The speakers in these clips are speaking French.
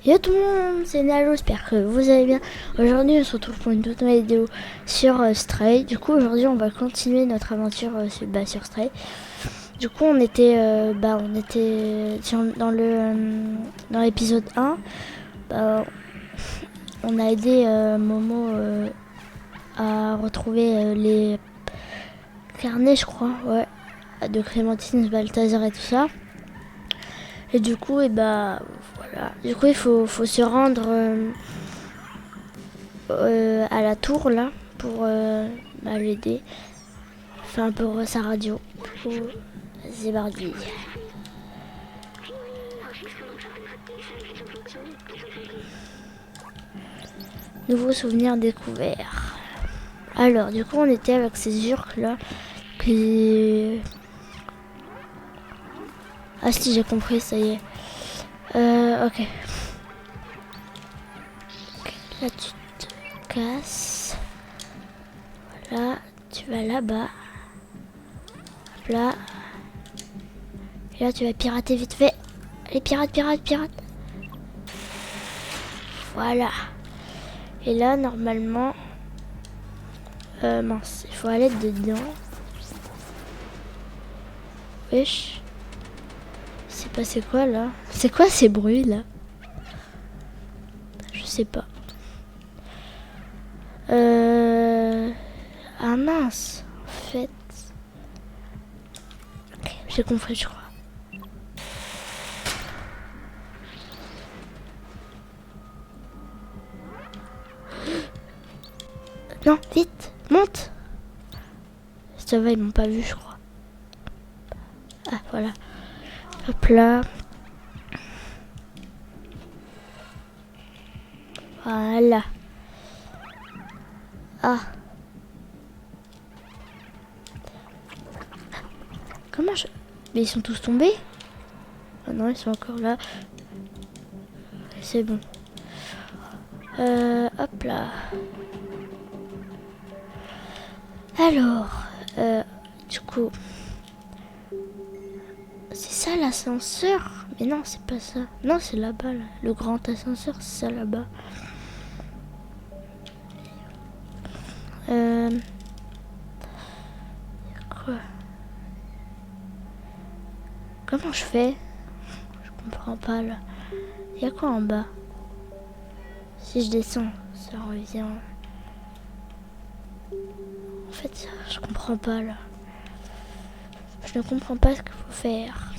Yo tout le monde, c'est Nalo, j'espère que vous allez bien. Aujourd'hui on se retrouve pour une toute nouvelle vidéo sur Stray. Du coup aujourd'hui on va continuer notre aventure sur Stray. Du coup on était dans l'épisode 1. On a aidé Momo à retrouver les carnets, je crois, ouais, de Clémentine, Balthazar et tout ça. Et du coup, voilà. Du coup, il faut se rendre à la tour là pour l'aider. Enfin, pour sa radio. C'est parti. Nouveau souvenir découvert. Alors, du coup, on était avec ces urques là qui. Ah si, j'ai compris, ça y est. Ok. Là, tu te casses. Voilà, tu vas là-bas. Hop là. Et là, tu vas pirater vite fait. Allez, pirate. Voilà. Et là, normalement... mince, il faut aller dedans. Wesh. C'est passé quoi, là? C'est quoi ces bruits, là? Je sais pas. Ah mince, en fait... Ok, j'ai compris, je crois. Non, vite, monte. Ça va, ils m'ont pas vu, je crois. Ah, voilà. Hop là. Voilà. Ah. Comment je... Mais ils sont tous tombés? Ah non, ils sont encore là. C'est bon. Hop là. Alors, du coup... C'est ça l'ascenseur? Mais non, c'est pas ça. Non, c'est là-bas, là. Le grand ascenseur, c'est ça là-bas. Quoi? Comment je fais? Je comprends pas, là. Il y a quoi en bas? Si je descends, ça revient... En fait, je comprends pas, là. Je ne comprends pas ce qu'il faut faire.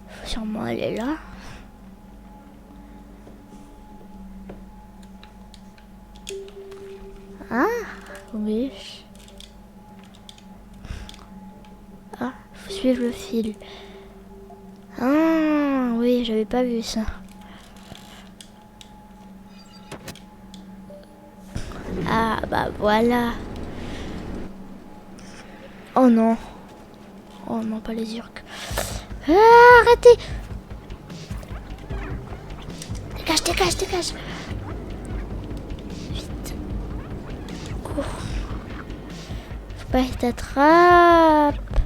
Il faut sûrement aller là. Ah, oui. Ah, il faut suivre le fil. Ah, oui, j'avais pas vu ça. Ah, bah voilà. Oh non. Oh non, pas les urques. Ah, arrêtez. Dégage. Vite. Cours. Faut pas qu'il t'attrape.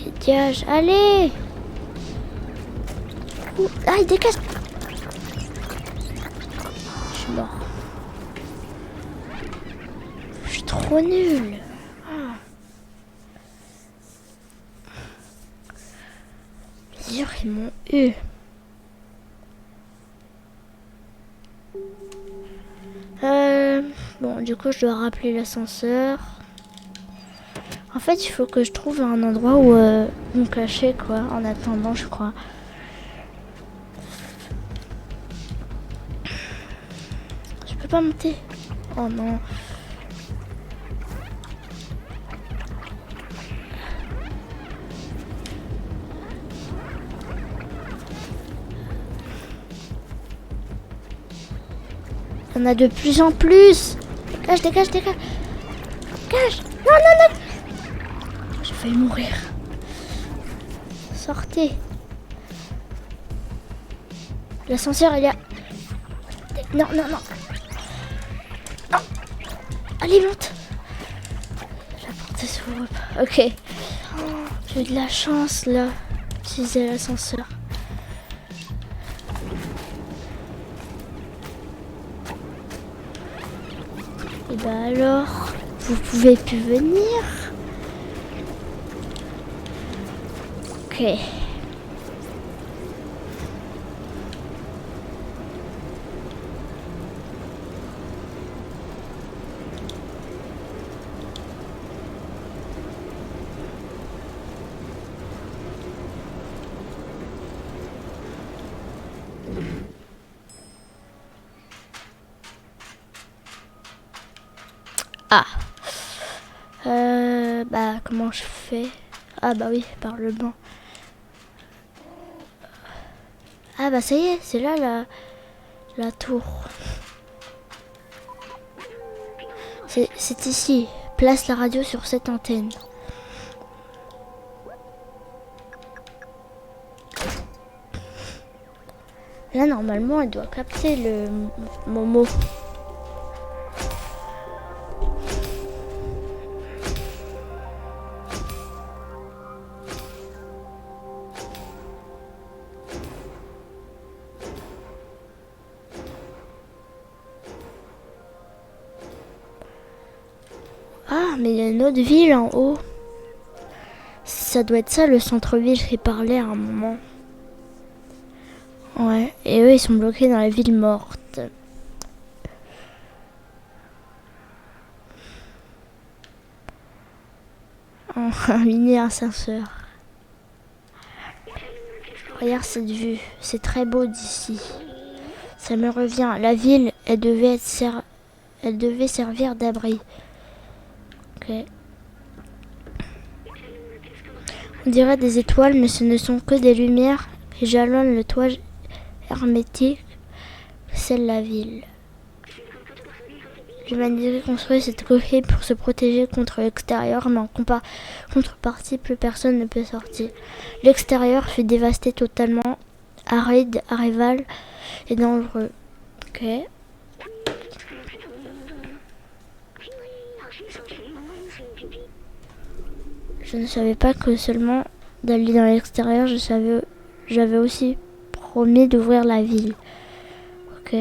Dégage, allez. Ah, il dégage. Je suis mort. Je suis trop nulle. Les urques, ils m'ont eu. Bon, du coup, je dois rappeler l'ascenseur. En fait, il faut que je trouve un endroit où me cacher, quoi, en attendant, je crois. Je peux pas monter. Oh non. Il y en a de plus en plus. Dégage. Dégage. Non. J'ai failli mourir. Sortez. L'ascenseur, il y a... Non. Allez, monte. La porte s'ouvre. Ok. J'ai eu de la chance là. Utiliser l'ascenseur. Et bah alors, vous pouvez plus venir. Ok. Ah. Bah comment je fais? Ah bah oui, par le banc. Ah bah ça y est, c'est là la tour. C'est ici. Place la radio sur cette antenne. Là normalement elle doit capter le Momo. Ah mais il y a une autre ville en haut. Ça doit être ça le centre-ville qui parlait à un moment. Ouais, et eux ils sont bloqués dans la ville morte. Un mini ascenseur. Regarde cette vue, c'est très beau d'ici. Ça me revient, la ville, elle devait servir d'abri. Ok. On dirait des étoiles, mais ce ne sont que des lumières qui jalonnent le toit hermétique, c'est la ville. L'humanité construit cette coquille pour se protéger contre l'extérieur, mais en contrepartie, plus personne ne peut sortir. L'extérieur fut dévasté totalement, aride, rival et dangereux. Ok. Je ne savais pas que seulement d'aller dans l'extérieur, j'avais aussi promis d'ouvrir la ville. Ok.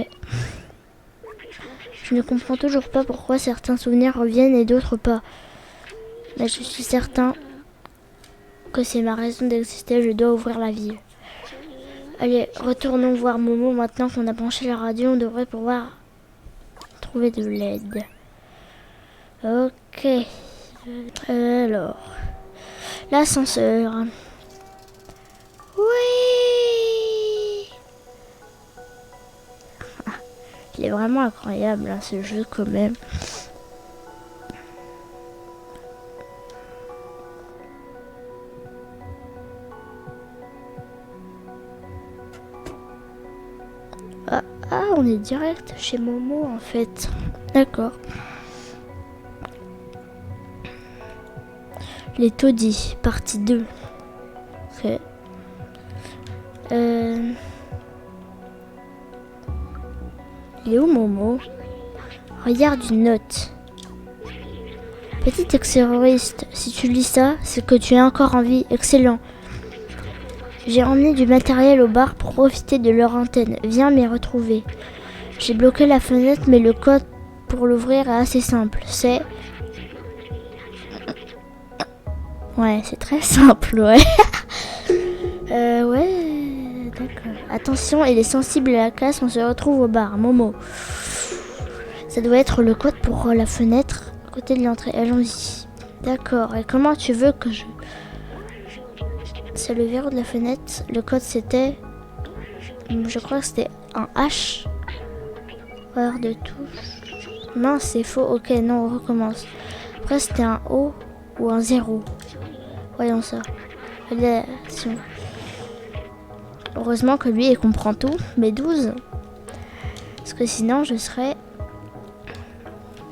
Je ne comprends toujours pas pourquoi certains souvenirs reviennent et d'autres pas. Mais je suis certain que c'est ma raison d'exister, je dois ouvrir la ville. Allez, retournons voir Momo maintenant qu'on a branché la radio, on devrait pouvoir trouver de l'aide. Ok. Alors, l'ascenseur. Oui. Il est vraiment incroyable hein, ce jeu quand même. Ah, on est direct chez Momo en fait. D'accord. Les taudis, partie 2. Ok. Il est où Momo? Regarde une note. Petit ex-terroriste, si tu lis ça, c'est que tu es encore en vie. Excellent. J'ai emmené du matériel au bar pour profiter de leur antenne. Viens m'y retrouver. J'ai bloqué la fenêtre, mais le code pour l'ouvrir est assez simple. C'est... Ouais, c'est très simple, ouais. Ouais, d'accord. Attention, il est sensible à la casse, on se retrouve au bar. Momo. Ça doit être le code pour la fenêtre à côté de l'entrée. Allons-y. D'accord. Et comment tu veux que je... C'est le verrou de la fenêtre. Le code c'était... Je crois que c'était un H. Barre de touche. Non, c'est faux. Ok, non, on recommence. Après c'était un O ou un 0. Voyons ça. Validation. Heureusement que lui il comprend tout. Mais 12. Parce que sinon je serais...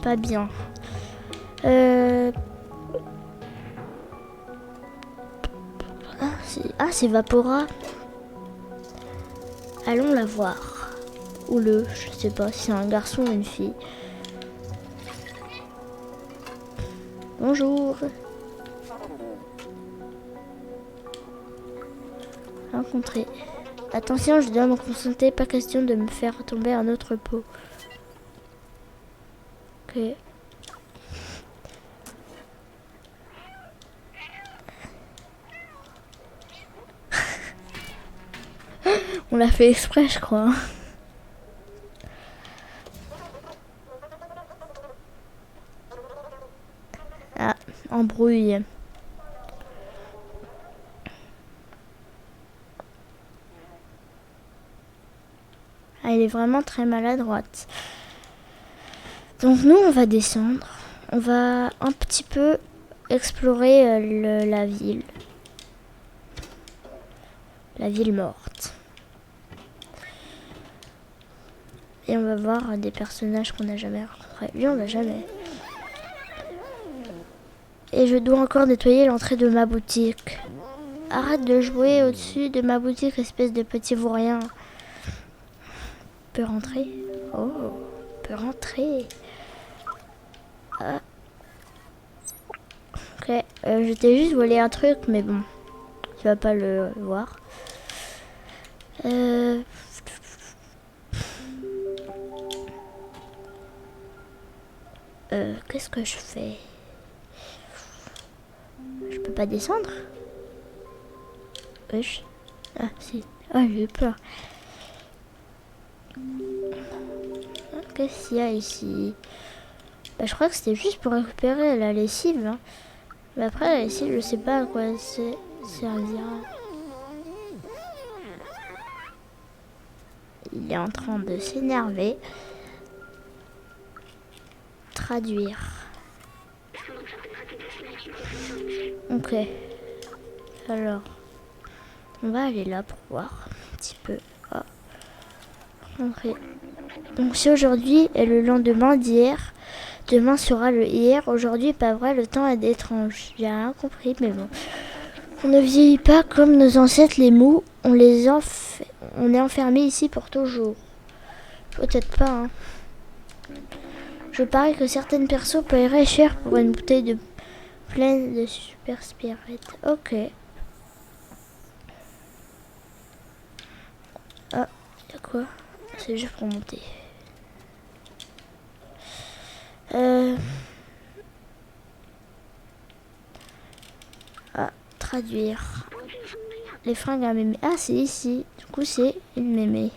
pas bien. Ah, c'est Vapora. Allons la voir. Ou je sais pas si c'est un garçon ou une fille. Bonjour. Rencontrer. Attention, je dois me concentrer, pas question de me faire tomber un autre pot. Ok. On l'a fait exprès, je crois. Ah, embrouille. Ah, elle est vraiment très maladroite. Donc nous, on va descendre. On va un petit peu explorer la ville. La ville morte. Et on va voir des personnages qu'on n'a jamais rencontrés. Lui, on va jamais. Et je dois encore nettoyer l'entrée de ma boutique. Arrête de jouer au-dessus de ma boutique, espèce de petit vaurien. Peut rentrer. Oh, peut rentrer. Ah. Ok, je t'ai juste volé un truc, mais bon, tu vas pas le voir. Qu'est-ce que je fais? Je peux pas descendre? Wesh. Ah, si. Ah, j'ai eu peur. Qu'est-ce qu'il y a ici? Bah, je crois que c'était juste pour récupérer la lessive. Hein. Mais après, la lessive, je sais pas à quoi elle servira. Il est en train de s'énerver. Traduire. Ok. Alors, on va aller là pour voir un petit peu. Oh. Okay. Donc si aujourd'hui est le lendemain d'hier, demain sera le hier. Aujourd'hui, pas vrai, le temps est étrange. J'ai rien compris, mais bon. On ne vieillit pas comme nos ancêtres les mous. On est enfermé ici pour toujours. Peut-être pas, hein. Je parie que certaines personnes paieraient cher pour une bouteille de pleine de super spirit. Ok. Ah, y'a quoi? C'est juste pour monter. Ah, traduire. Les fringues à mémé. Ah, c'est ici. Du coup, c'est une mémé.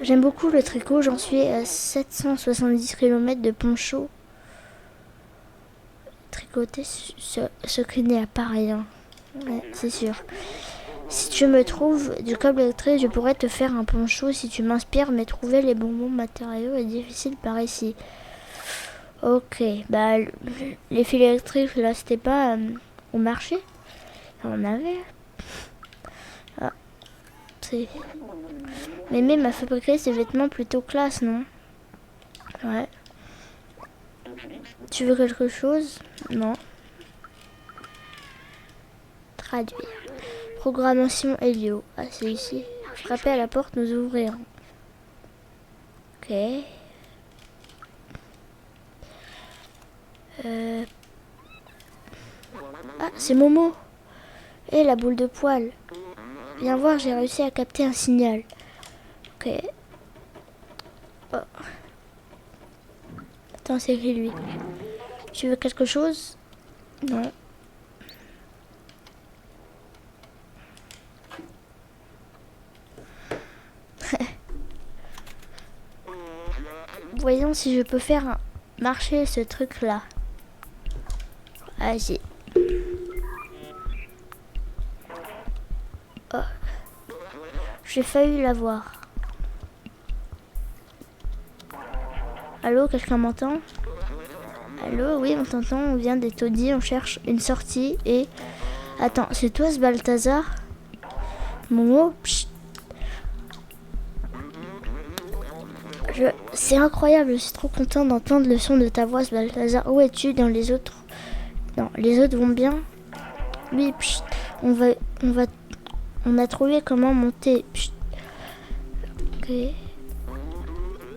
J'aime beaucoup le tricot. J'en suis à 770 km de poncho. Tricoter ce qui n'est pas rien. Ouais, c'est sûr. Si tu me trouves du câble électrique, je pourrais te faire un poncho si tu m'inspires, mais trouver les bons matériaux est difficile par ici. Ok, bah les fils électriques là c'était pas au marché. On avait. Ah, c'est. Mémé m'a fabriqué ces vêtements plutôt classe, non? Ouais. Tu veux quelque chose? Non. Traduire. Programmation Helio. Ah, c'est ici. Frapper à la porte, nous ouvrirons. Ok. Ah, c'est Momo. Et la boule de poil. Viens voir, j'ai réussi à capter un signal. Ok. Oh. Attends, c'est qui lui? Tu veux quelque chose? Non. Voyons si je peux faire marcher ce truc là. Vas-y. Oh. J'ai failli l'avoir. Allô, quelqu'un m'entend? Allô, oui, on t'entend, on vient des taudis, on cherche une sortie et... Attends, c'est toi ce Balthazar? Momo? C'est incroyable, je suis trop content d'entendre le son de ta voix, ce Balthazar. Où es-tu dans les autres? Non, les autres vont bien? Oui, on a trouvé comment monter. Ok.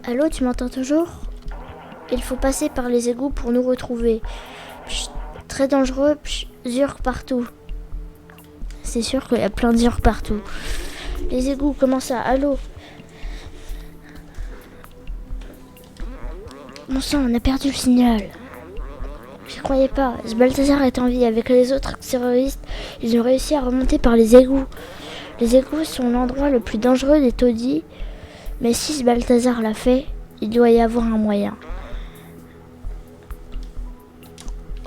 Allô, tu m'entends toujours? Il faut passer par les égouts pour nous retrouver. Très dangereux, Zurk partout. c'est sûr qu'il y a plein d'heures partout. Les égouts, comment ça? Allô? Mon sang, on a perdu le signal. Je croyais pas. Ce Balthazar est en vie. Avec les autres terroristes, ils ont réussi à remonter par les égouts. Les égouts sont l'endroit le plus dangereux des taudis. Mais si ce Balthazar l'a fait, il doit y avoir un moyen.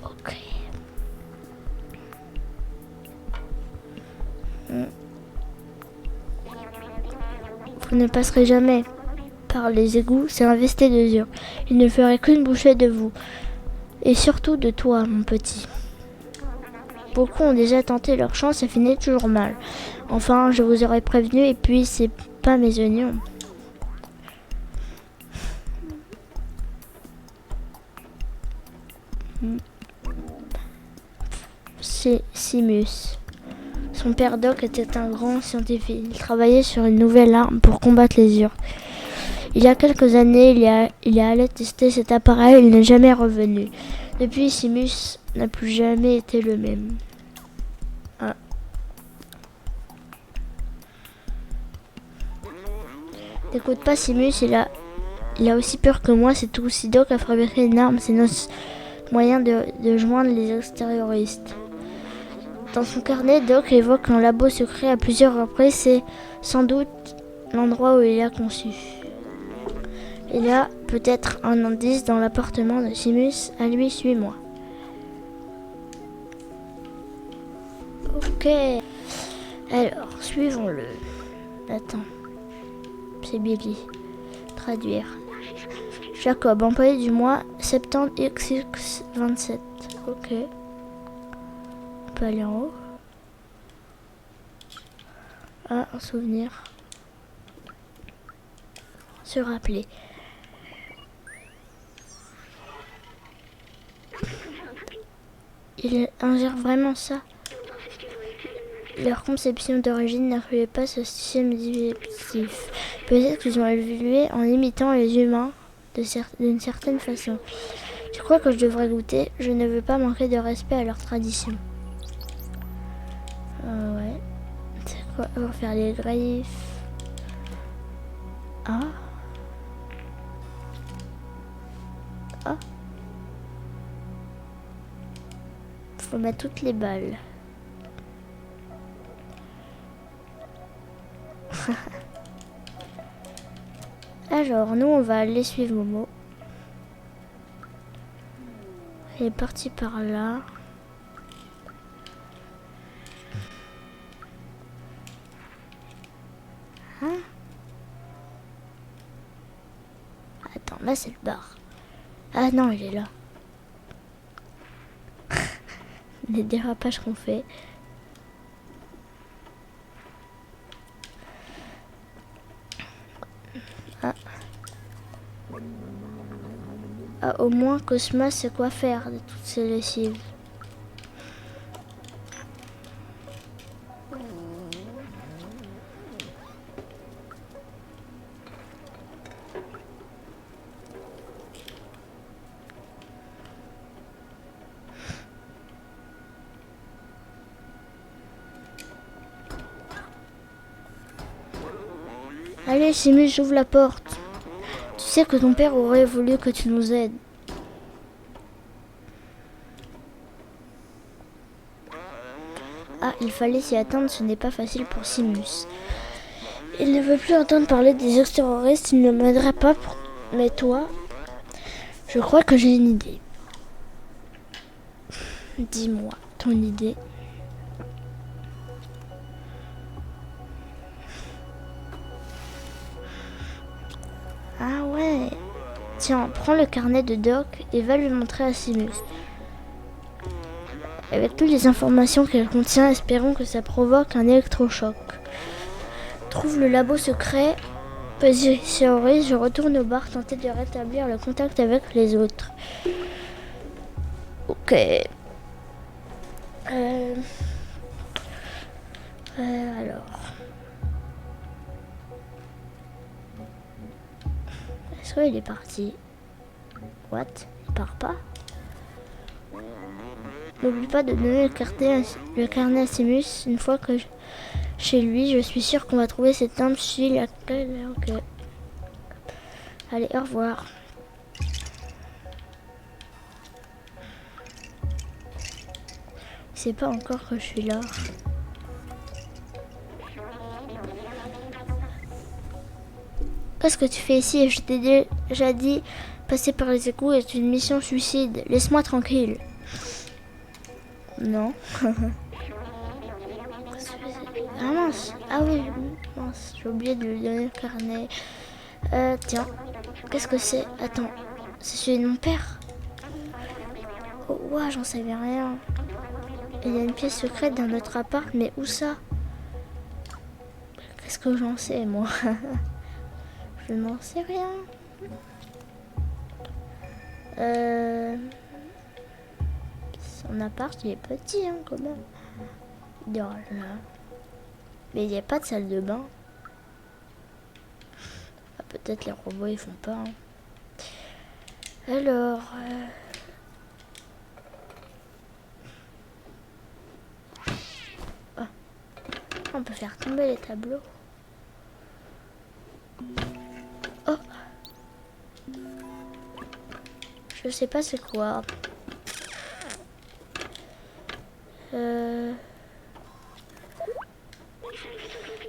Ok. Vous ne passerez jamais par les égouts, c'est investé de dur. Il ne ferait qu'une bouchée de vous. Et surtout de toi, mon petit. Beaucoup ont déjà tenté leur chance et finissent toujours mal. Enfin, je vous aurais prévenu et puis c'est pas mes oignons. C'est Simus. Son père Doc était un grand scientifique. Il travaillait sur une nouvelle arme pour combattre les Urks. Il y a quelques années, il est allé tester cet appareil et il n'est jamais revenu. Depuis, Simus n'a plus jamais été le même. Ah. N'écoute pas Simus, il a aussi peur que moi. C'est tout. Si Doc a fabriqué une arme, c'est notre moyen de joindre les extérioristes. Dans son carnet, Doc évoque un labo secret à plusieurs reprises. C'est sans doute l'endroit où il a conçu. Il y a peut-être un indice dans l'appartement de Simus. À lui, suis-moi. Ok. Alors, suivons-le. Attends. C'est Billy. Traduire. Jacob, employé du mois, septembre XX27. Ok. On peut aller en haut. Ah, un souvenir. Se rappeler. Il ingère vraiment ça. Leur conception d'origine n'incluait pas ce système digestif. Peut-être qu'ils ont évolué en imitant les humains d'une certaine façon. Je crois que je devrais goûter. Je ne veux pas manquer de respect à leur tradition. Ouais. C'est quoi? On va faire les griffes. Ah. Ah. Faut mettre toutes les balles. Alors, nous, on va aller suivre Momo. Elle est partie par là. Hein? Attends, là, c'est le bar. Ah non, il est là. Les dérapages qu'on fait. Ah. Ah, au moins Cosma sait quoi faire de toutes ces lessives. Allez, Simus, j'ouvre la porte. Tu sais que ton père aurait voulu que tu nous aides. Ah, il fallait s'y attendre, ce n'est pas facile pour Simus. Il ne veut plus entendre parler des ex-terroristes, il ne m'aiderait pas pour... Mais toi, je crois que j'ai une idée. Dis-moi ton idée. Ah ouais. Tiens, prends le carnet de Doc et va lui montrer à Simus. Avec toutes les informations qu'elle contient, espérons que ça provoque un électrochoc. Trouve le labo secret. Positionneuse, je retourne au bar tenter de rétablir le contact avec les autres. Ok. Alors. Est-ce qu'il est parti? What? Il part pas? N'oublie pas de donner le carnet à Simus. Une fois que chez lui, je suis sûre qu'on va trouver cette arme chez laquelle... Ok. Allez, au revoir. Il sait pas encore que je suis là. Qu'est-ce que tu fais ici? Je t'ai déjà dit, passer par les égouts est une mission suicide. Laisse-moi tranquille. Non. Ah mince. Ah oui, mince. J'ai oublié de lui donner le carnet. Tiens. Qu'est-ce que c'est? Attends. C'est celui de mon père? Oh, ouais, j'en savais rien. Il y a une pièce secrète dans notre appart, mais où ça? Qu'est-ce que j'en sais, moi? Je n'en sais rien. Son appart, il est petit, hein, quand même. Il dort là. Mais il n'y a pas de salle de bain. Ah, peut-être les robots, ils font pas. Hein. Alors... Oh. On peut faire tomber les tableaux. Oh. Je sais pas c'est quoi.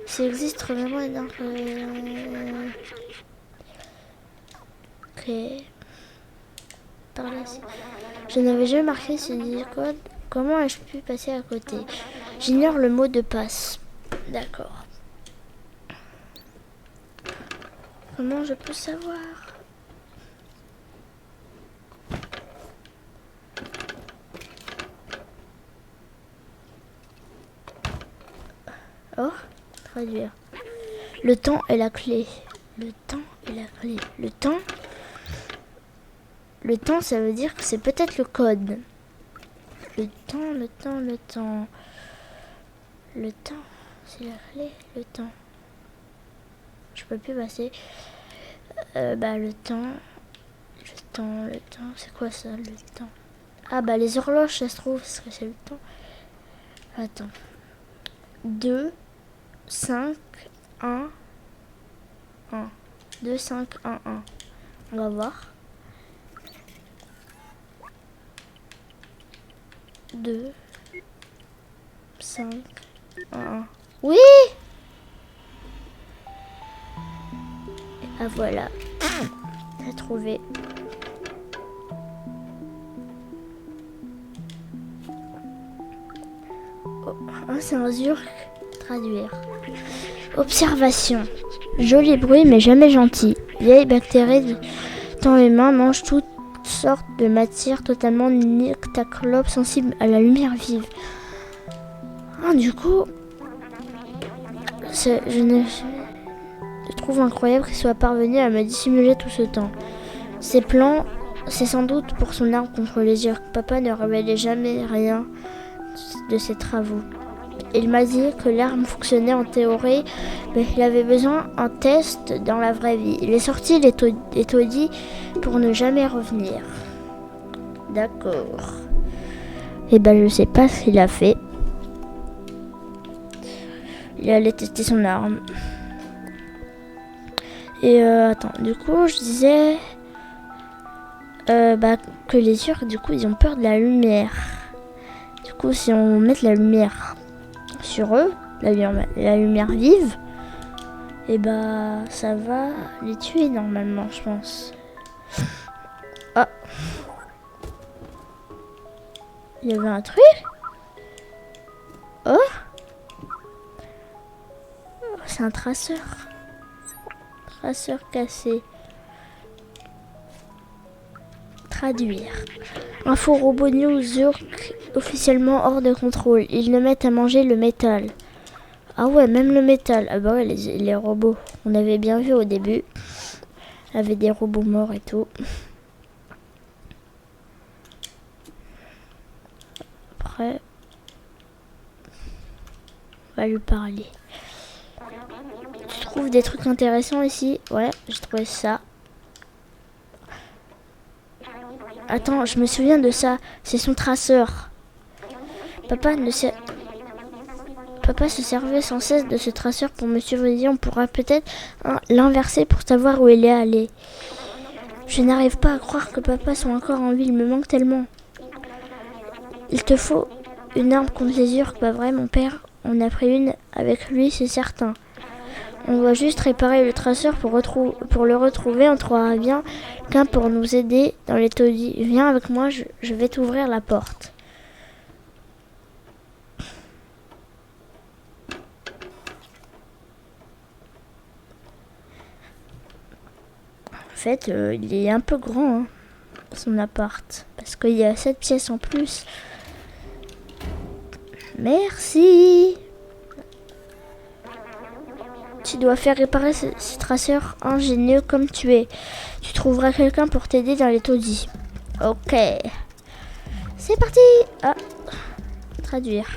Ça existe vraiment énorme. Ok. Par là. Je n'avais jamais marqué ce code. Comment ai-je pu passer à côté? J'ignore le mot de passe. D'accord. Comment je peux savoir? Oh, traduire. Le temps est la clé. Le temps est la clé. Le temps, ça veut dire que c'est peut-être le code. Le temps, le temps, le temps. Le temps, c'est la clé. Le temps. Je peux plus passer. Le temps. Le temps, le temps. C'est quoi ça, le temps? Ah, bah, les horloges, ça se trouve, parce que c'est le temps. Attends. 2, 5, 1, 1. 2, 5, 1, 1. On va voir. 2, 5, 1, 1. Oui! Ah, voilà. T'as trouvé. Oh, c'est un Zurk. Traduire. Observation. Joli bruit, mais jamais gentil. Vieilles bactéries dans les mains mangent toutes sortes de matières totalement nictaclopes, sensibles à la lumière vive. Ah, du coup, je trouve incroyable qu'il soit parvenu à me dissimuler tout ce temps. Ses plans, c'est sans doute pour son arme contre les Urks. Papa ne révélait jamais rien de ses travaux. Il m'a dit que l'arme fonctionnait en théorie, mais il avait besoin d'un test dans la vraie vie. Il est sorti les taudis pour ne jamais revenir. D'accord. Et ben je sais pas ce qu'il a fait. Il allait tester son arme. Et attends, du coup je disais que les Urks, du coup ils ont peur de la lumière. Du coup si on met la lumière sur eux, la lumière vive, et ça va les tuer normalement, je pense. Ah, il y avait un truc. Oh, c'est un traceur cassé. Traduire. Info robot news Zurk officiellement hors de contrôle. Ils ne mettent à manger le métal. Ah ouais, même le métal. Ah bah ouais, les robots. On avait bien vu au début. Il y avait des robots morts et tout. Après, on va lui parler. Tu trouves des trucs intéressants ici? Ouais, j'ai trouvé ça. Attends, je me souviens de ça. C'est son traceur. Papa ne sait... Papa se servait sans cesse de ce traceur pour me surveiller. On pourra peut-être l'inverser pour savoir où il est allé. Je n'arrive pas à croire que papa soit encore en vie. Il me manque tellement. Il te faut une arme contre les urques, pas vrai, mon père? On a pris une avec lui, c'est certain. On doit juste réparer le traceur pour le retrouver. On trouvera bien quelqu'un pour nous aider dans les taudis. Viens avec moi, je vais t'ouvrir la porte. En fait, il est un peu grand, hein, son appart. Parce qu'il y a 7 pièces en plus. Merci. Tu dois faire réparer ce traceur ingénieux comme tu es. Tu trouveras quelqu'un pour t'aider dans les taudis. Ok. C'est parti. Ah. Traduire.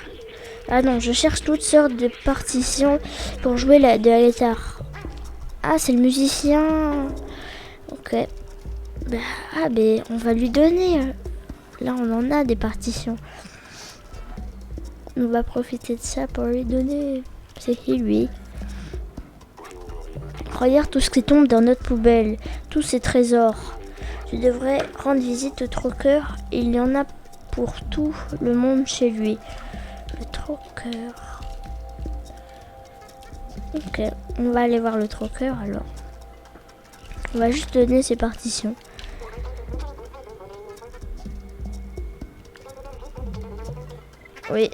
Ah non, je cherche toutes sortes de partitions pour jouer de la guitare. Ah, c'est le musicien. Ok. Ben, on va lui donner. Là, on en a des partitions. On va profiter de ça pour lui donner. C'est qui, lui? Regarde tout ce qui tombe dans notre poubelle. Tous ces trésors. Tu devrais rendre visite au troqueur. Il y en a pour tout le monde chez lui. Le troqueur. Ok, on va aller voir le troqueur alors. On va juste donner ses partitions. Oui.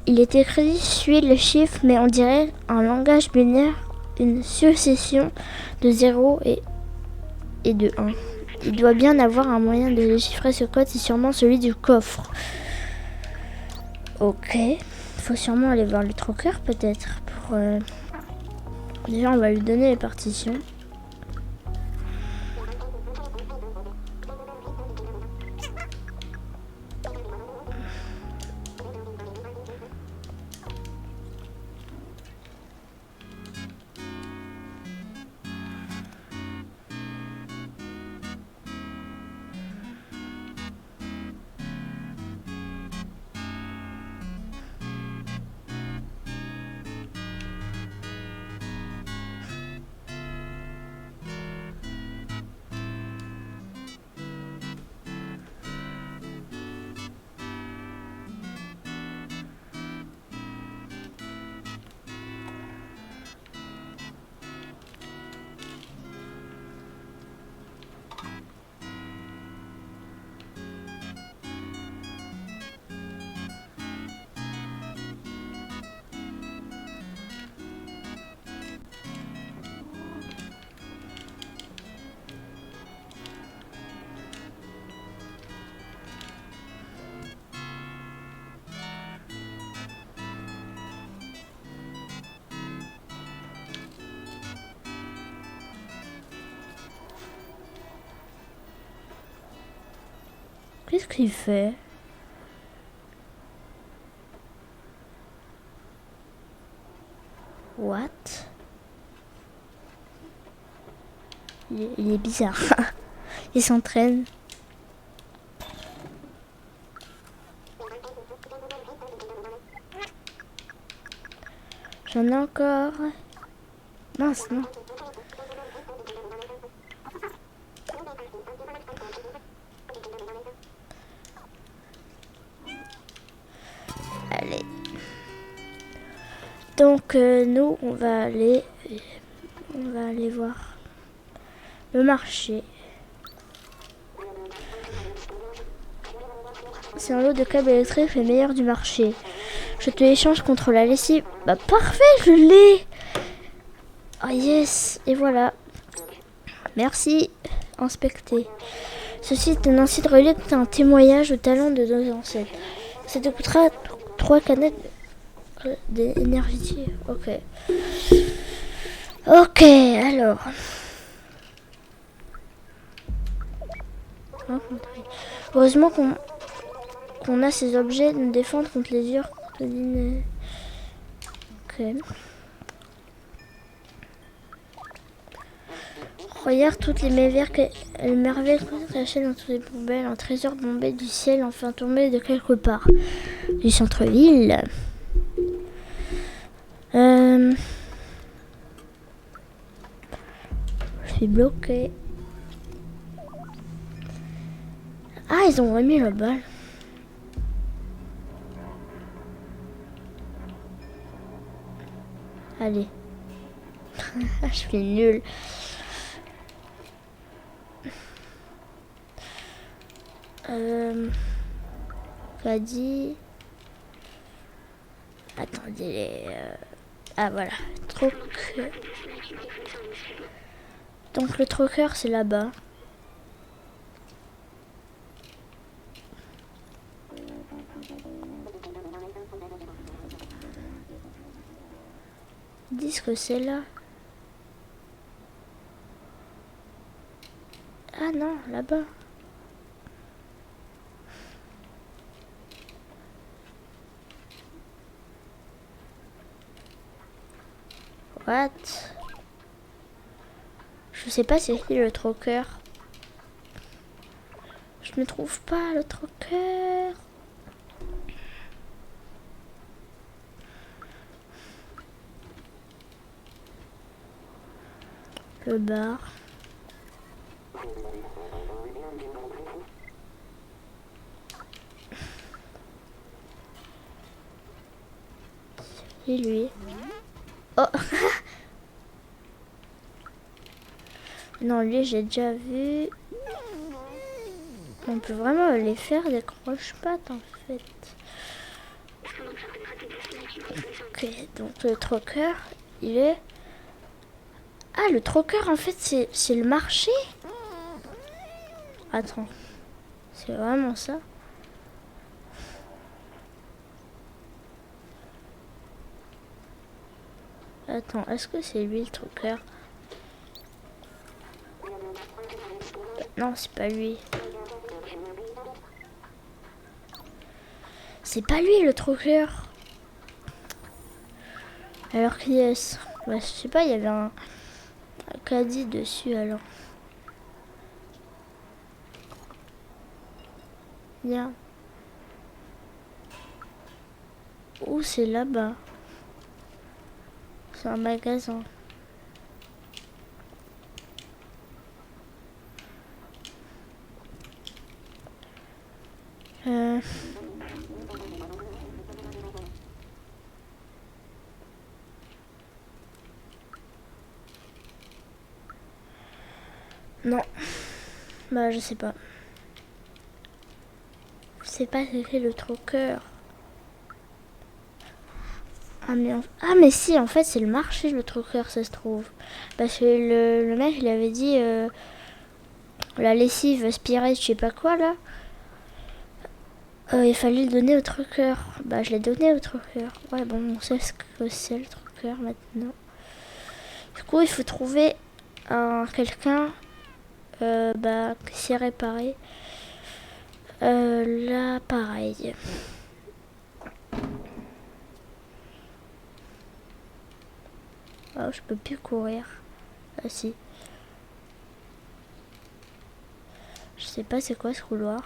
Il est écrit suit le chiffre, mais on dirait un langage binaire, une succession de 0 et de 1. Il doit bien avoir un moyen de déchiffrer ce code, c'est sûrement celui du coffre. Ok, il faut sûrement aller voir le troqueur peut-être. Déjà, on va lui donner les partitions. Qu'est-ce qu'il fait? What? Il est bizarre. Il s'entraîne. J'en ai encore. Mince, non. Allez. Donc nous, on va aller voir le marché. c'est un lot de câbles électriques les meilleurs du marché. Je te l'échange contre la lessive. Bah parfait, je l'ai. Ah yes, et voilà. Merci. Inspecter. Ceci est un incite relique, un témoignage au talent de nos ancêtres. Ça te coûtera 3 canettes d'énergie. Ok. Ok, alors. Heureusement qu'on a ces objets de nous défendre contre les durs. Ok. Regarde toutes les merveilles cachées dans toutes les poubelles, un trésor bombé du ciel, enfin tombé de quelque part. Du centre-ville. Je suis bloqué. Ah, ils ont remis la balle. Allez. Je suis nulle. Dit. Attendez. Ah voilà. Troc. Donc le troqueur c'est là-bas. Ils disent que c'est là. Ah non, là-bas. What? Je sais pas c'est qui le troqueur. Je ne trouve pas le troqueur. Le bar. Et lui. Oh. Non, lui j'ai déjà vu. On peut vraiment les faire des croche-pattes en fait. Ok, donc le troqueur, il est... Ah, le troqueur en fait c'est le marché. Attends, c'est vraiment ça? Attends, est-ce que c'est lui le troqueur? Non, c'est pas lui. C'est pas lui le troqueur. Alors qui est-ce? Bah, je sais pas, il y avait un caddie dessus alors. Viens. Où c'est là-bas? C'est un magasin. Non. Bah je sais pas. Je sais pas c'est qui le troqueur. Ah mais si, en fait c'est le marché le troqueur ça se trouve. Parce que le mec il avait dit la lessive aspirée je sais pas quoi là. Il fallait le donner au troqueur. Bah je l'ai donné au troqueur. Ouais bon on sait ce que c'est le troqueur maintenant. Du coup il faut trouver quelqu'un qui sait réparer l'appareil. Oh, je peux plus courir. Ah si. Je sais pas c'est quoi ce couloir.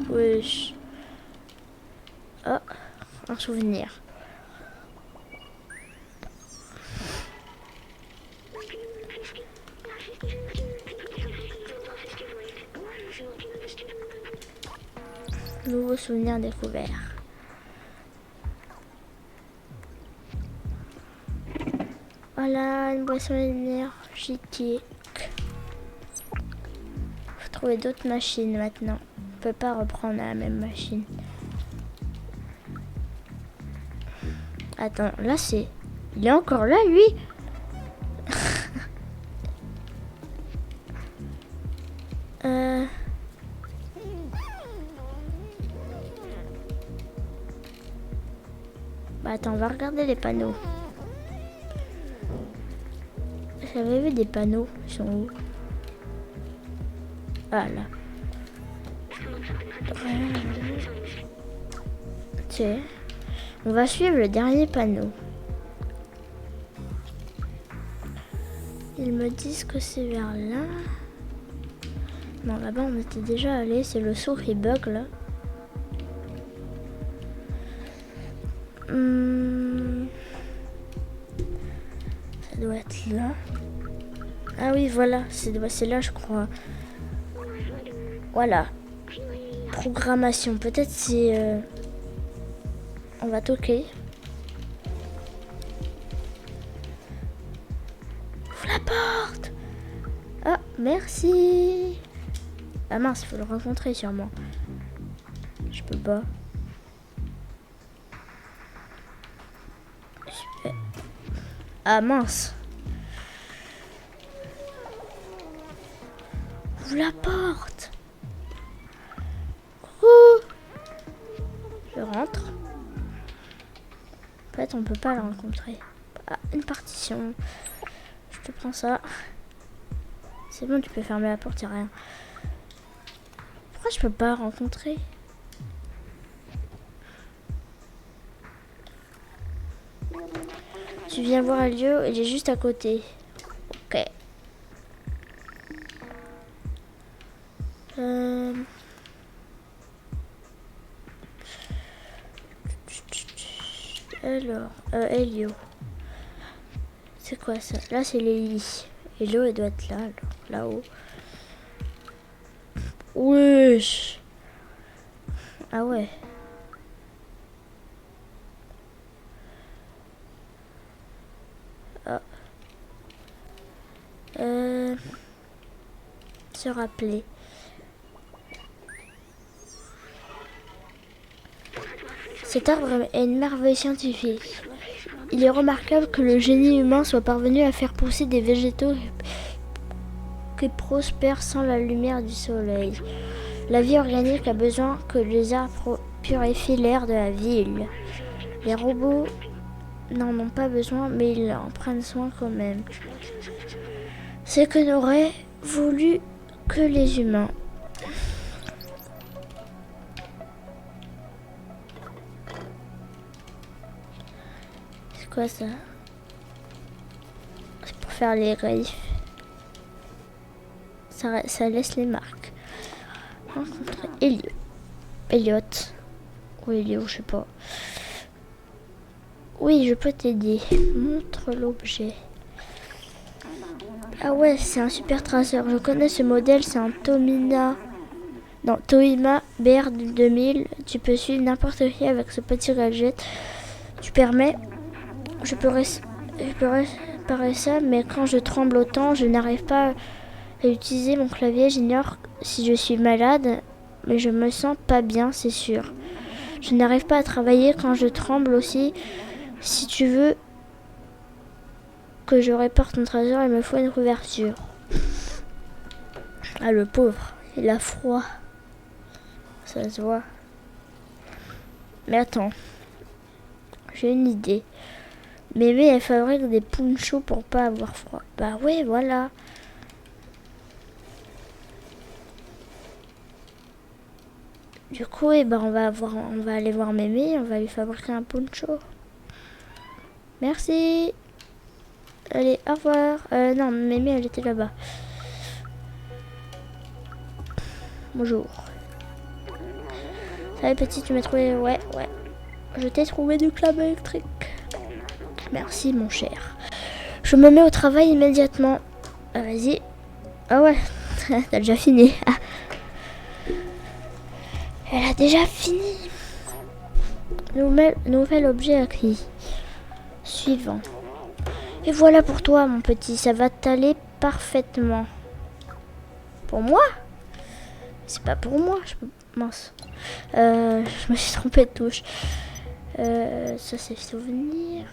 Wesh. Oh, un souvenir. Nouveau souvenir découvert. Voilà, une boisson énergétique. Faut trouver d'autres machines maintenant. On peut pas reprendre la même machine. Attends, là c'est... Il est encore là, lui? Bah attends, on va regarder les panneaux. J'avais vu des panneaux. Ils sont où? Ah là. Tiens. On va suivre le dernier panneau. Ils me disent que c'est vers là. Non, là-bas on était déjà allé. C'est le saut qui bug là. Ça doit être là. Ah oui, voilà. C'est là, je crois. Voilà. Programmation. Peut-être c'est... On va toquer. Ouvre la porte. Ah, merci. Ah mince, il faut le rencontrer sûrement. Je peux pas. Super. Ah mince. Ouvre la porte. Ouh. Je rentre. En fait, on peut pas le rencontrer. Ah, une partition. Je te prends ça. C'est bon, tu peux fermer la porte, y'a rien. Pourquoi je peux pas rencontrer? Tu viens voir Elio, il est juste à côté. Ok. Alors, Elio. C'est quoi ça? Là, c'est les lits. Elio, elle doit être là, alors, là-haut. Wesh. Ah ouais. Ah. Se rappeler. Cet arbre est une merveille scientifique. Il est remarquable que le génie humain soit parvenu à faire pousser des végétaux qui prospèrent sans la lumière du soleil. La vie organique a besoin que les arbres purifient l'air de la ville. Les robots n'en ont pas besoin, mais ils en prennent soin quand même. C'est que n'auraient voulu que les humains. C'est quoi ça? C'est pour faire les griffes. Ça laisse les marques. Rencontrer Elliot. Ou Elio, je sais pas. Oui, je peux t'aider. Montre l'objet. Ah ouais, c'est un super traceur. Je connais ce modèle, c'est un Tohima BR 2000. Tu peux suivre n'importe qui avec ce petit gadget. Je peux réparer ça, mais quand je tremble autant, je n'arrive pas à utiliser mon clavier. J'ignore si je suis malade, mais je me sens pas bien, c'est sûr. Je n'arrive pas à travailler quand je tremble aussi. Si tu veux que je répare ton trésor, il me faut une couverture. Ah, le pauvre, il a froid. Ça se voit. Mais attends, j'ai une idée. Mémé, elle fabrique des ponchos pour pas avoir froid. Bah ouais, voilà. Du coup, eh ben, on va aller voir Mémé, on va lui fabriquer un poncho. Merci. Allez, au revoir. Non, Mémé, elle était là-bas. Bonjour. Salut petit, tu m'as trouvé... Ouais. Je t'ai trouvé du câble électrique. Merci, mon cher. Je me mets au travail immédiatement. Ah, vas-y. Ah ouais, t'as déjà fini. Elle a déjà fini. Nouvel objet acquis. Suivant. Et voilà pour toi, mon petit. Ça va t'aller parfaitement. Pour moi? C'est pas pour moi. Mince. Je me suis trompée de touche. Ça, c'est souvenir.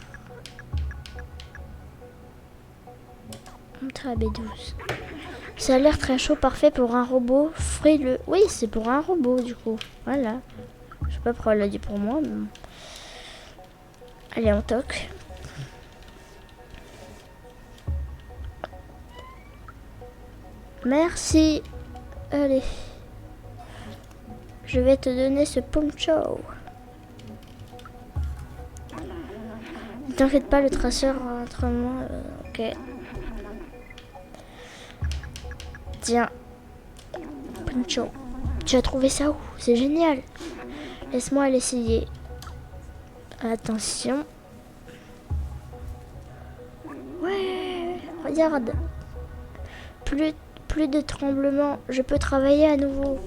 Montre à B12. Ça a l'air très chaud, parfait pour un robot frileux. Oui, c'est pour un robot, du coup. Voilà. Je sais pas pourquoi elle l'a dit pour moi. Mais... Allez, on toque. Merci. Allez. Je vais te donner ce poncho. Ne t'inquiète pas, le traceur entre moi. Ok. Tiens. Poncho. Tu as trouvé ça où? C'est génial. Laisse-moi l'essayer. Attention. Ouais. Regarde. Plus de tremblements. Je peux travailler à nouveau.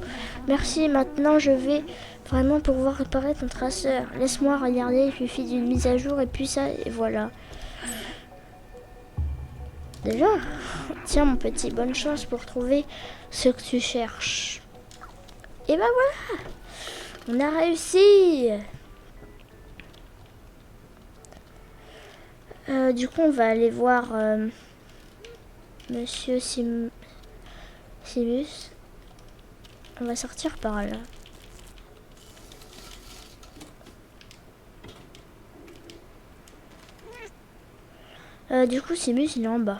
Merci. Maintenant, je vais vraiment pouvoir réparer ton traceur. Laisse-moi regarder. Il suffit d'une mise à jour et puis ça, et voilà. Déjà, tiens mon petit, bonne chance pour trouver ce que tu cherches. Et ben voilà, on a réussi. Du coup, on va aller voir Monsieur Simus. On va sortir par là. Du coup, Simus, il est en bas.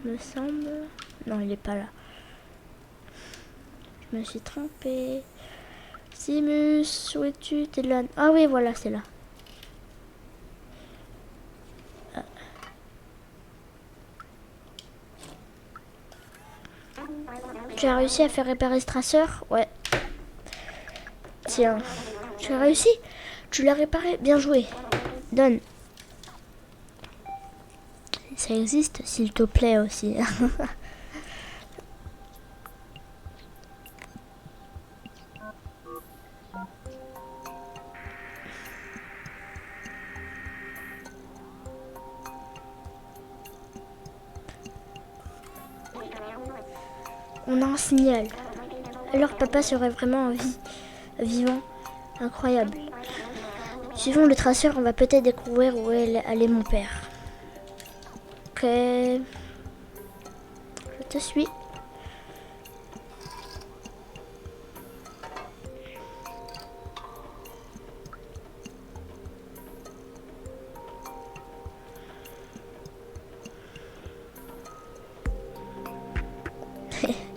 Me semble. Non, il est pas là. Je me suis trompée. Simus, où es-tu? T'es là? Ah oui, voilà, c'est là. Ah. Tu as réussi à faire réparer ce traceur? Ouais. Tiens, tu as réussi? Tu l'as réparé? Bien joué. Donne. Ça existe, s'il te plaît aussi. On a un signal. Alors papa serait vraiment vivant. Incroyable. Suivons le traceur, on va peut-être découvrir où allait mon père. Ok. Je te suis.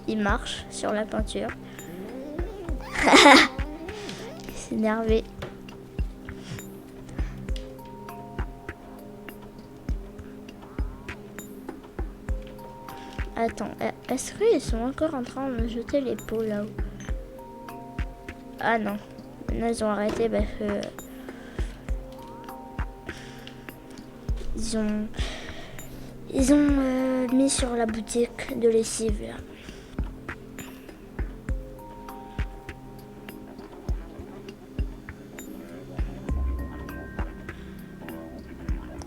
Il marche sur la peinture. Il s'est énervé. Attends, est-ce qu'ils sont encore en train de me jeter les pots là-haut? Ah non, maintenant ils ont arrêté parce que ils ont mis sur la boutique de lessive là.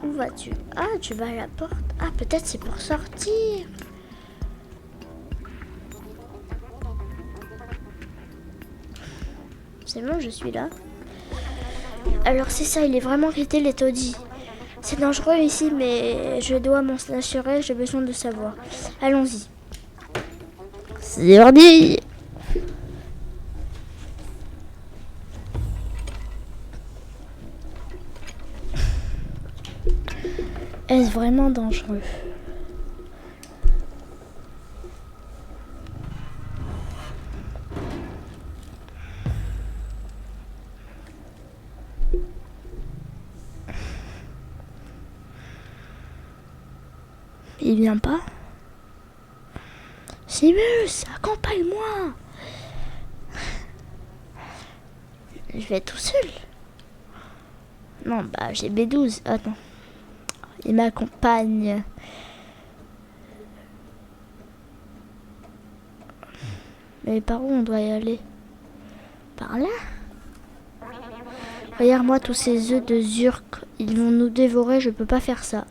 Où vas-tu? Ah, tu vas à la porte. Ah, peut-être c'est pour sortir. C'est bon, je suis là. Alors c'est ça, il est vraiment quitté les taudis. C'est dangereux ici, mais je dois m'en assurer, j'ai besoin de savoir. Allons-y. C'est ordi. Est-ce vraiment dangereux? Il vient pas? Simus, accompagne-moi. Je vais tout seul. Non, bah j'ai B12. Attends. Il m'accompagne. Mais par où on doit y aller? Par là? Regarde-moi tous ces œufs de Zurk. Ils vont nous dévorer, je peux pas faire ça.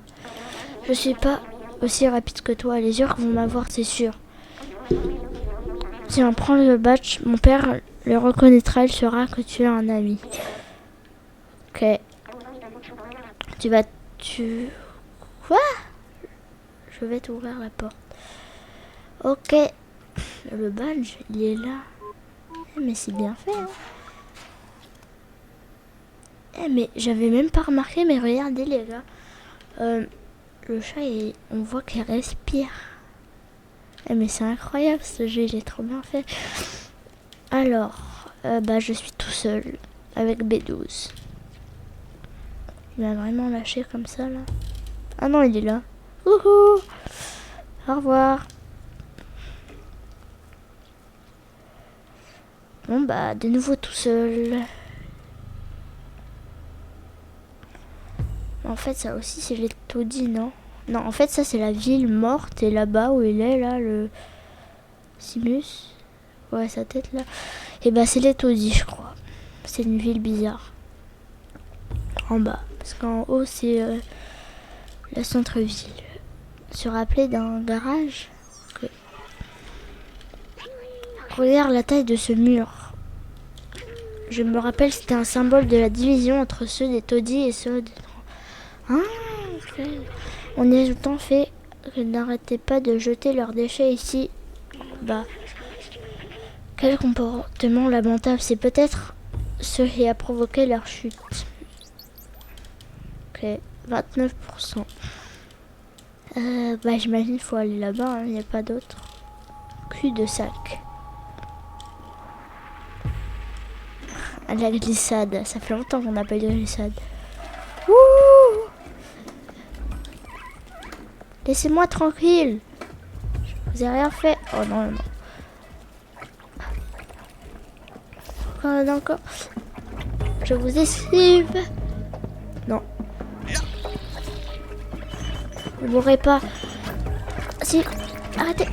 Je suis pas aussi rapide que toi. Les Zurks vont m'avoir, c'est sûr. Si on prend le badge, mon père le reconnaîtra, il saura que tu es un ami. Ok. Quoi? Je vais t'ouvrir la porte. Ok. Le badge, il est là. Mais c'est bien fait, hein. Mais j'avais même pas remarqué, mais regardez les gars. Le chat, on voit qu'il respire. Mais c'est incroyable ce jeu, il est trop bien fait. Alors, je suis tout seul avec B12. Il m'a vraiment lâché comme ça là. Ah non, il est là. Wouhou! Au revoir. Bon de nouveau tout seul. En fait, ça aussi c'est les taudis, non? Non, en fait ça c'est la ville morte et là-bas où il est là, le Simus. Ouais, sa tête là. Et c'est les taudis, je crois. C'est une ville bizarre. En bas, parce qu'en haut c'est le centre-ville. Se rappeler d'un garage. Okay. Regarde la taille de ce mur. Je me rappelle, c'était un symbole de la division entre ceux des taudis et ceux des... okay. On est autant fait que n'arrêtaient pas de jeter leurs déchets ici. Quel comportement lamentable. C'est peut-être ce qui a provoqué leur chute. Ok, 29%. J'imagine qu'il faut aller là-bas, il n'y a pas d'autre. Cul de sac. La glissade, ça fait longtemps qu'on n'a pas eu de glissade. Ouh! Laissez-moi tranquille. Je vous ai rien fait. Oh non. Encore. Je vous esquive. Non. Vous ne mourrez pas. Si. Arrêtez.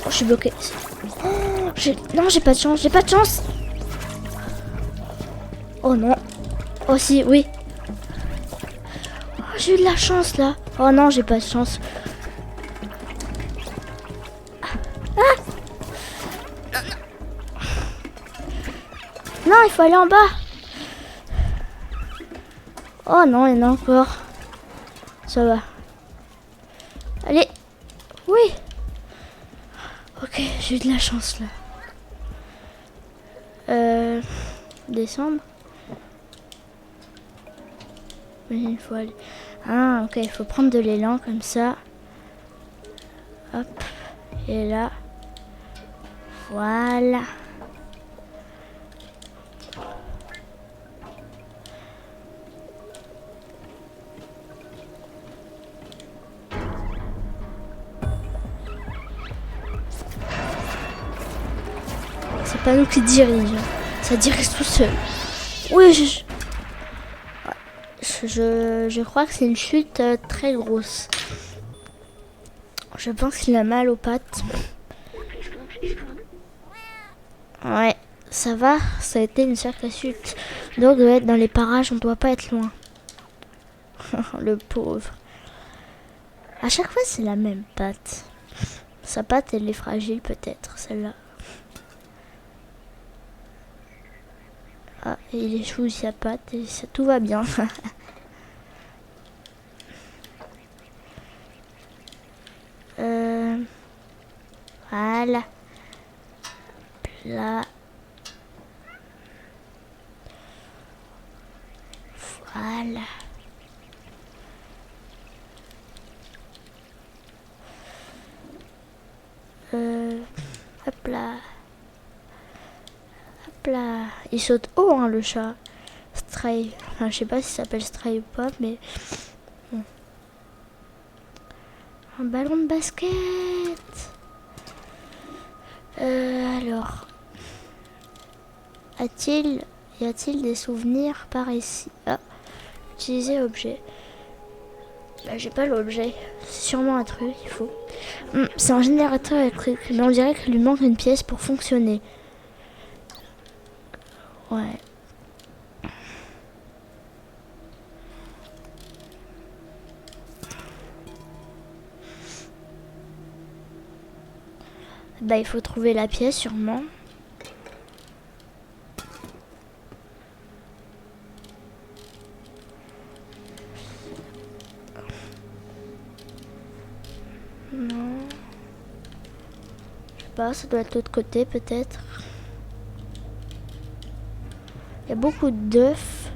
Oh, je suis bloquée. Non, j'ai pas de chance. Oh non. Oh si, oui. Oh, j'ai eu de la chance là. Oh non, j'ai pas de chance. Non, il faut aller en bas. Oh non, il y en a encore. Ça va. Allez. Oui. Ok, j'ai eu de la chance là. Descendre. Mais il faut aller. Ah, ok, il faut prendre de l'élan comme ça. Hop. Et là. Voilà. C'est pas nous qui dirige. Ça dirige tout seul. Oui, je crois que c'est une chute très grosse. Je pense qu'il a mal aux pattes. Ouais, ça va, ça a été une sacrée chute. Donc doit être dans les parages, on doit pas être loin. Le pauvre. À chaque fois c'est la même patte. Sa patte elle est fragile peut-être, celle-là. Ah, et il échoue sa patte et ça, tout va bien. Voilà. Là. Voilà. Hop là. Hop là. Il saute haut, hein, le chat. Stray. Enfin, je sais pas si ça s'appelle Stray ou pas, mais... Bon. Un ballon de basket. Alors... Y a-t-il des souvenirs par ici? Ah. Utiliser objet. J'ai pas l'objet. C'est sûrement un truc, il faut. C'est un générateur électrique, mais on dirait qu'il lui manque une pièce pour fonctionner. Ouais. Bah, il faut trouver la pièce sûrement. Non. Je sais pas, ça doit être l'autre côté peut-être. Il y a beaucoup d'œufs,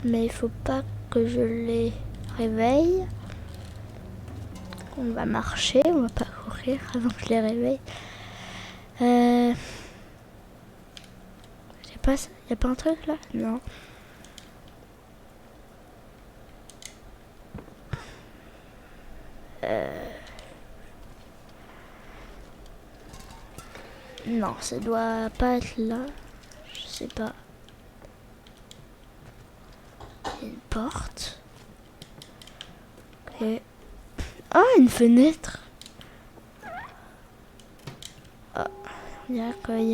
mais il faut pas que je les réveille. On va marcher, on va pas courir avant que je les réveille. Je sais pas, y a pas un truc là? Non. Non, ça doit pas être là. Je sais pas. Il y a une porte. Ok. Ah, une fenêtre. Ah, il y a quoi? Il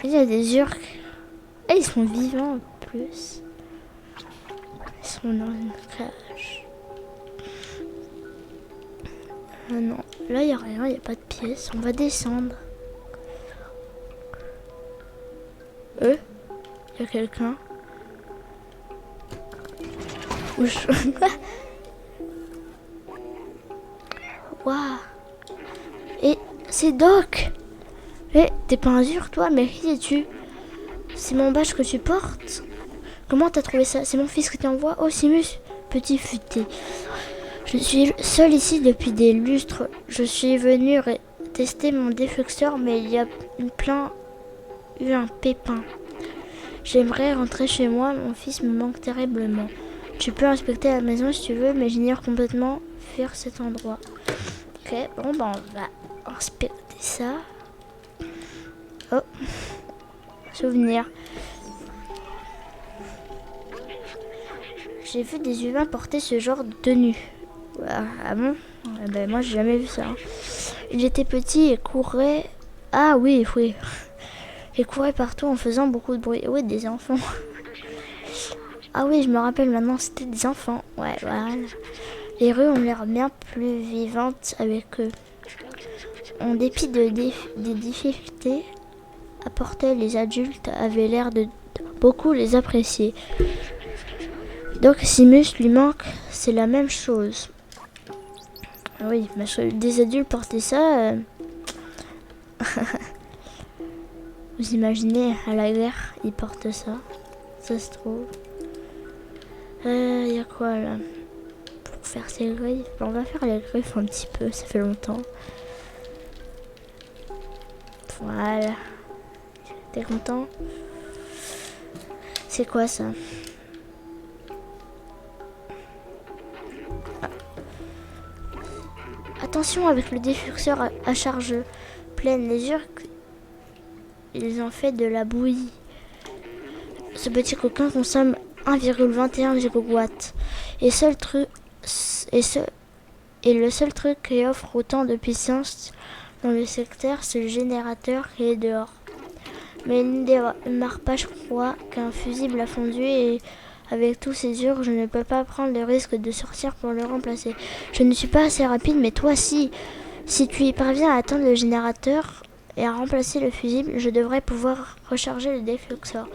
y a des urques. Ah, ils sont vivants en plus. Ils sont dans une cage. Ah non, là il n'y a rien, il n'y a pas de pièce. On va descendre. Il y a quelqu'un. Waouh. Et c'est Doc. Et t'es pas un dur toi, mais qui es-tu? C'est mon badge que tu portes. Comment t'as trouvé ça? C'est mon fils qui t'envoie. Oh Simus, petit futé. Je suis seul ici depuis des lustres. Je suis venu tester mon défluxeur, mais il y a eu un pépin. J'aimerais rentrer chez moi, mon fils me manque terriblement. Tu peux inspecter la maison si tu veux, mais j'ignore complètement faire cet endroit. Ok, bon ben on va inspecter ça. Oh, souvenir. J'ai vu des humains porter ce genre de tenue. Ah bon? Ben moi j'ai jamais vu ça. Hein. Il était petit et courait. Ah oui, oui. Et courait partout en faisant beaucoup de bruit. Oui, des enfants. Ah oui, je me rappelle maintenant, c'était des enfants. Ouais, voilà. Les rues ont l'air bien plus vivantes avec eux. En dépit des difficultés apportées, les adultes avaient l'air de beaucoup les apprécier. Donc Simus lui manque, c'est la même chose. Oui, parce que des adultes portaient ça. Vous imaginez, à la guerre, ils portent ça. Ça se trouve. Y a quoi là? Pour faire ses griffes. On va faire les griffes un petit peu, ça fait longtemps. Voilà. T'es content? C'est quoi ça? Ah. Attention avec le défluxeur à charge pleine. Les urques, ils ont fait de la bouillie. Ce petit coquin consomme 1,21 gigawatts. Et le seul truc qui offre autant de puissance dans le secteur, c'est le générateur qui est dehors. Mais il ne démarre pas, je crois, qu'un fusible a fondu et avec tous ces urques, je ne peux pas prendre le risque de sortir pour le remplacer. Je ne suis pas assez rapide, mais toi si. Si tu y parviens à atteindre le générateur et à remplacer le fusible, je devrais pouvoir recharger le défluxeur.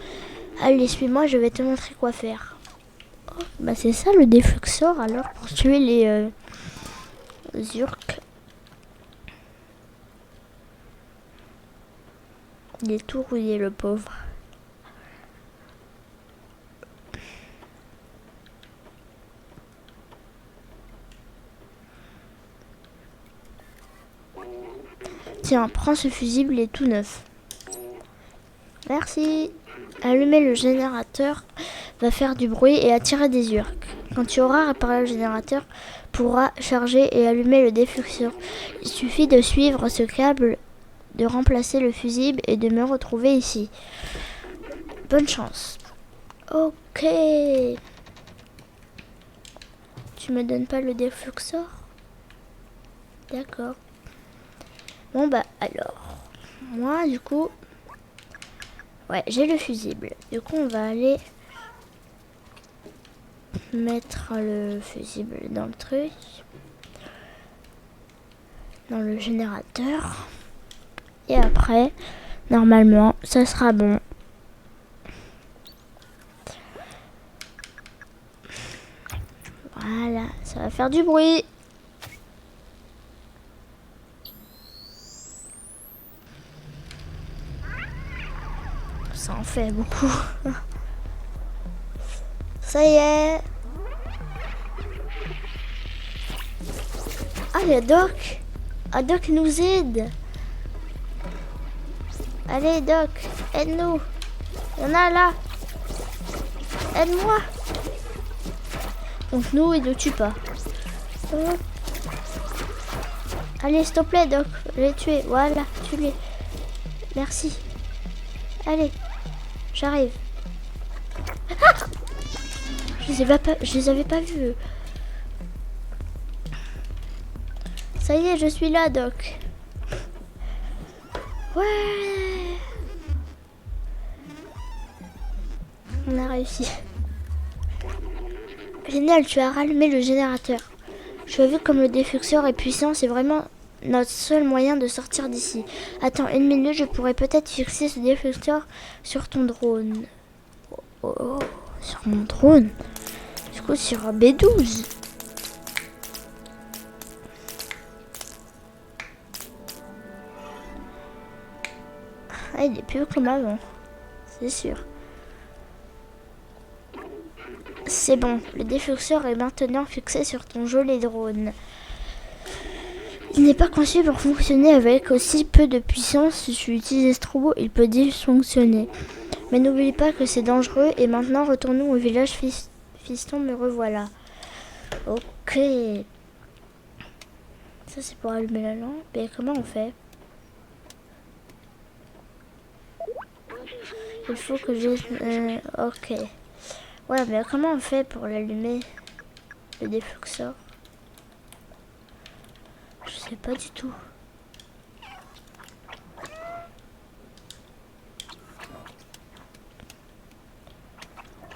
Allez, suis-moi, je vais te montrer quoi faire. Oh, bah c'est ça le défluxeur alors pour tuer les urques. Il est tout rouillé le pauvre. Tiens, prends ce fusible, il est tout neuf. Merci. Allumer le générateur va faire du bruit et attirer des urques. Quand tu auras réparé le générateur, pourras charger et allumer le défluxeur. Il suffit de suivre ce câble, de remplacer le fusible et de me retrouver ici. Bonne chance. Ok. Tu me donnes pas le défluxeur? D'accord. Bon bah alors, moi du coup, ouais j'ai le fusible. Du coup on va aller mettre le fusible dans le truc. dans le générateur. Et après, normalement, ça sera bon. Voilà, ça va faire du bruit. Ça en fait beaucoup. Ça y est. Ah, il y a Doc. Ah, Doc nous aide. Allez, Doc, aide-nous. Il y en a là. Aide-moi. Donc nous, il ne tue pas. Allez, s'il te plaît, Doc. Je l'ai tué. Voilà, tue-les. Merci. Allez, j'arrive. Ah, je les avais pas vus. Ça y est, je suis là, Doc. Ouais. On a réussi. Génial, tu as rallumé le générateur. Tu as vu comme le défuxeur est puissant, c'est vraiment notre seul moyen de sortir d'ici. Attends une minute, je pourrais peut-être fixer ce défuxeur sur ton drone. Oh, sur mon drone? Du coup, sur un B12. Ah, il est plus comme avant, c'est sûr. C'est bon, le défuxeur est maintenant fixé sur ton joli drone. Il n'est pas conçu pour fonctionner avec aussi peu de puissance. Si tu utilises Strobo, il peut dysfonctionner. Mais n'oublie pas que c'est dangereux. Et maintenant, retournons au village fiston, me revoilà. Ok. Ça, c'est pour allumer la lampe. Et comment on fait? Il faut que j'ai... ok. Ouais, mais comment on fait pour l'allumer? Le défuxeur? Je sais pas du tout.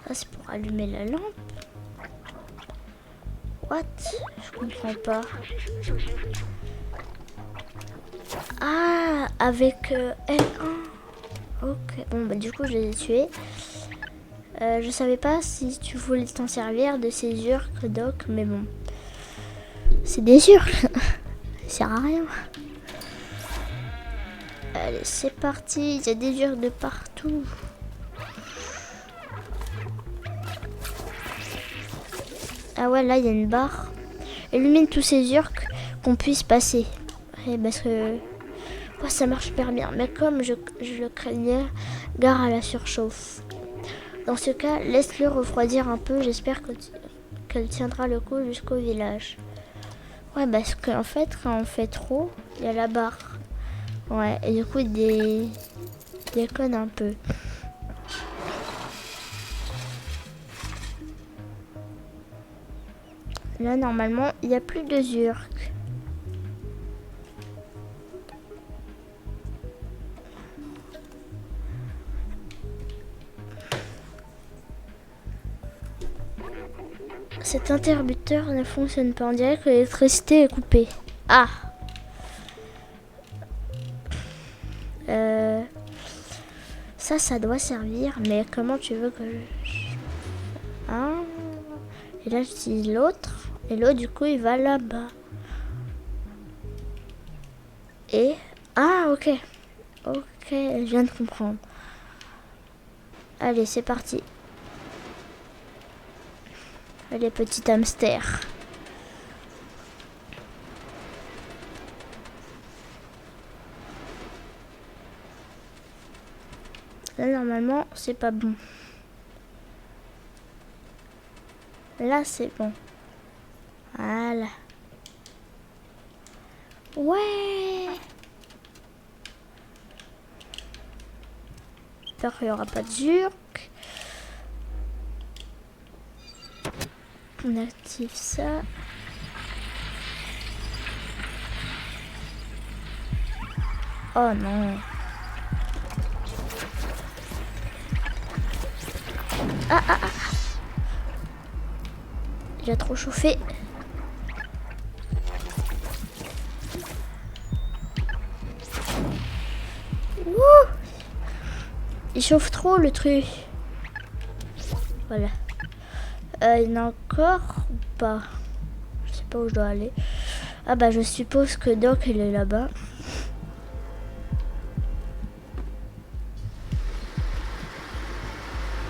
Ah, c'est pour allumer la lampe? What? Je comprends pas. Ah, avec L1. Ok. Bon, bah du coup, je les ai tués. Je savais pas si tu voulais t'en servir de ces urques, Doc, mais bon. C'est des urques. Ça sert à rien. Allez, c'est parti. Il y a des urques de partout. Ah ouais, là, il y a une barre. Illumine tous ces urques qu'on puisse passer. Et parce que... oh, ça marche super bien. Mais comme je le craignais, gare à la surchauffe. Dans ce cas, laisse-le refroidir un peu. J'espère qu'elle tiendra le coup jusqu'au village. Ouais, parce qu'en fait, quand on fait trop, il y a la barre. Ouais, et du coup, il déconne un peu. Là, normalement, il n'y a plus de urques. Cet interrupteur ne fonctionne pas. On dirait que l'électricité est coupée. Ah. Ça doit servir. Mais comment tu veux que je... Hein? Et là, j'utilise l'autre. Et l'autre, du coup, il va là-bas. Et... ah, ok. Ok, je viens de comprendre. Allez, c'est parti. Allez, petit hamster. Là, normalement, c'est pas bon. Là, c'est bon. Voilà. Ouais. J'espère qu'il n'y aura pas de zurk. On active ça. Oh non. Ah. Il a trop chauffé. Il chauffe trop le truc. Voilà. Il y en a encore ou pas? Je sais pas où je dois aller. Ah bah je suppose que Doc il est là-bas.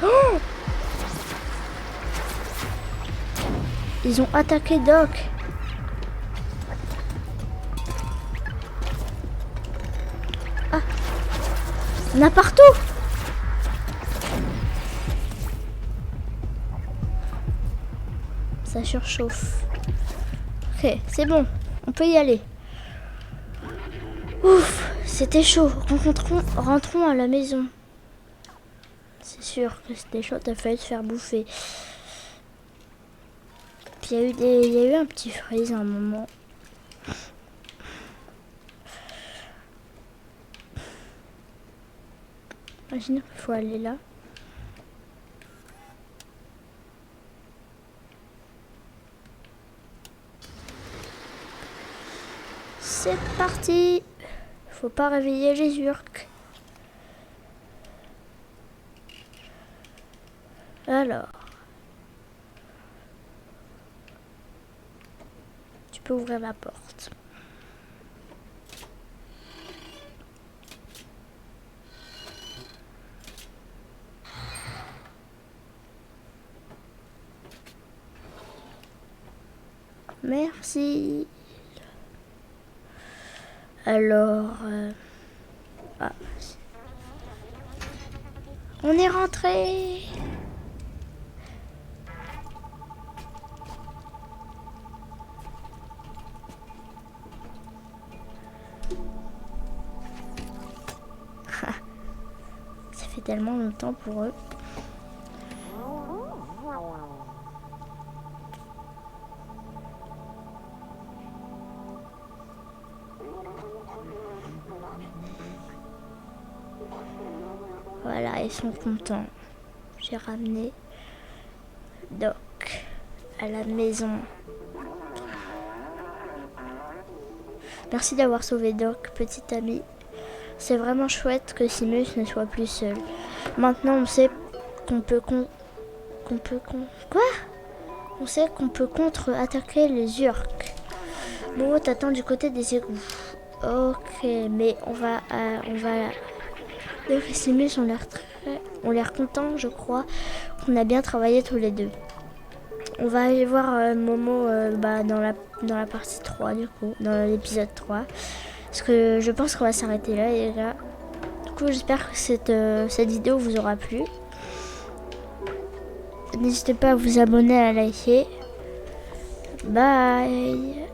Oh! Ils ont attaqué Doc. Ah! Il y en a partout! Ça surchauffe. Ok, c'est bon. On peut y aller. Ouf, c'était chaud. Rentrons à la maison. C'est sûr que c'était chaud, t'as failli te faire bouffer. Puis il y a eu un petit freeze à un moment. Imagine qu'il faut aller là. C'est parti. Faut pas réveiller les urques. Alors. Tu peux ouvrir la porte. Merci. Alors, ah. On est rentré. Ça fait tellement longtemps pour eux. Voilà, ils sont contents. J'ai ramené Doc à la maison. Merci d'avoir sauvé Doc, petit ami. C'est vraiment chouette que Simus ne soit plus seul. Maintenant, on sait qu'on peut On sait qu'on peut contre-attaquer les urques. Bon, t'attends du côté des égouts. Ok, mais on va les Simus ont l'air contents, je crois, qu'on a bien travaillé tous les deux. On va aller voir Momo dans la partie 3 du coup, dans l'épisode 3. Parce que je pense qu'on va s'arrêter là les gars. Du coup j'espère que cette vidéo vous aura plu. N'hésitez pas à vous abonner, à liker. Bye.